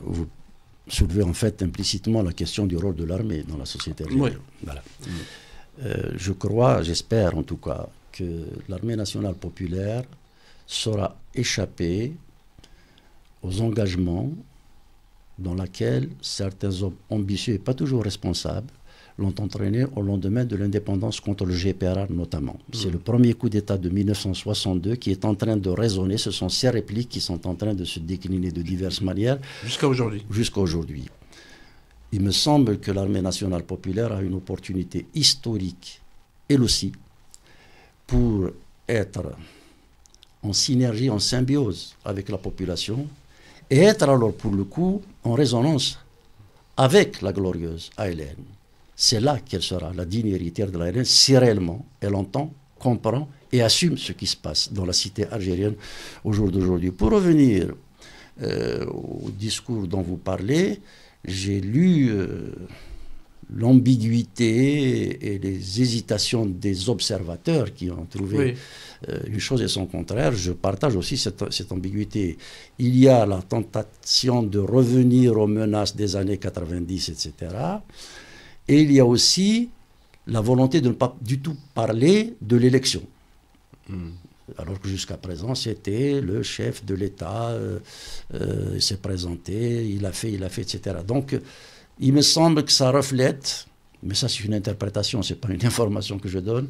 vous soulevez en fait implicitement la question du rôle de l'armée dans la société algérienne. Oui. Voilà. Je crois, j'espère en tout cas, que l'armée nationale populaire saura échapper aux engagements dans lesquels certains hommes ambitieux et pas toujours responsables l'ont entraîné au lendemain de l'indépendance contre le GPRA notamment. C'est le premier coup d'État de 1962 qui est en train de résonner. Ce sont ces répliques qui sont en train de se décliner de diverses manières. Jusqu'à aujourd'hui. Jusqu'à aujourd'hui. Il me semble que l'armée nationale populaire a une opportunité historique, elle aussi, pour être en synergie, en symbiose avec la population et être alors pour le coup en résonance avec la glorieuse ALN. C'est là qu'elle sera la digne héritière de l'ALN si réellement elle entend, comprend et assume ce qui se passe dans la cité algérienne au jour d'aujourd'hui. Pour revenir au discours dont vous parlez, j'ai lu l'ambiguïté et les hésitations des observateurs qui ont trouvé une chose et son contraire. Je partage aussi cette ambiguïté. Il y a la tentation de revenir aux menaces des années 90, etc. Et il y a aussi la volonté de ne pas du tout parler de l'élection. Alors que jusqu'à présent, c'était le chef de l'État, il s'est présenté, il a fait, etc. Donc, il me semble que ça reflète, mais ça c'est une interprétation, ce n'est pas une information que je donne,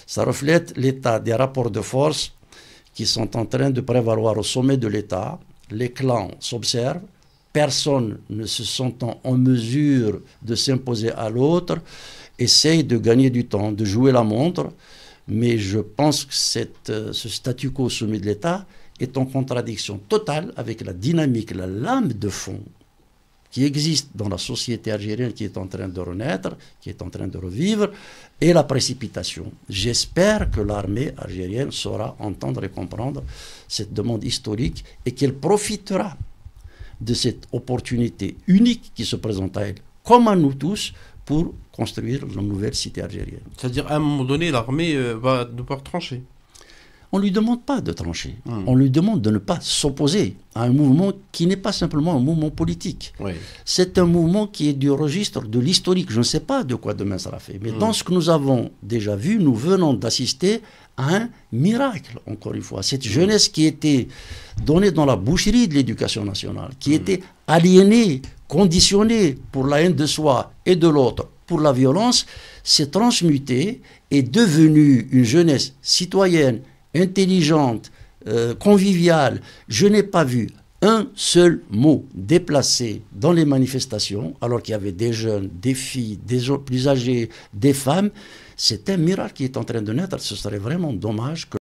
ça reflète l'état des rapports de force qui sont en train de prévaloir au sommet de l'État. Les clans s'observent, personne ne se sentant en mesure de s'imposer à l'autre, essaye de gagner du temps, de jouer la montre, mais je pense que ce statu quo au sommet de l'État est en contradiction totale avec la dynamique, la lame de fond qui existe dans la société algérienne qui est en train de renaître, qui est en train de revivre, et la précipitation. J'espère que l'armée algérienne saura entendre et comprendre cette demande historique et qu'elle profitera de cette opportunité unique qui se présente à elle, comme à nous tous, pour construire la nouvelle cité algérienne. C'est-à-dire, à un moment donné, l'armée va devoir trancher. On ne lui demande pas de trancher. On lui demande de ne pas s'opposer à un mouvement qui n'est pas simplement un mouvement politique. C'est un mouvement qui est du registre de l'historique. Je ne sais pas de quoi demain sera fait. Mais dans ce que nous avons déjà vu, nous venons d'assister à un miracle, encore une fois. Cette jeunesse qui était donnée dans la boucherie de l'éducation nationale, qui était aliénée, conditionnée pour la haine de soi et de l'autre, pour la violence, s'est transmutée, est devenue une jeunesse citoyenne, intelligente, conviviale. Je n'ai pas vu un seul mot déplacé dans les manifestations, alors qu'il y avait des jeunes, des filles, des plus âgés, des femmes. C'est un miracle qui est en train de naître. Ce serait vraiment dommage que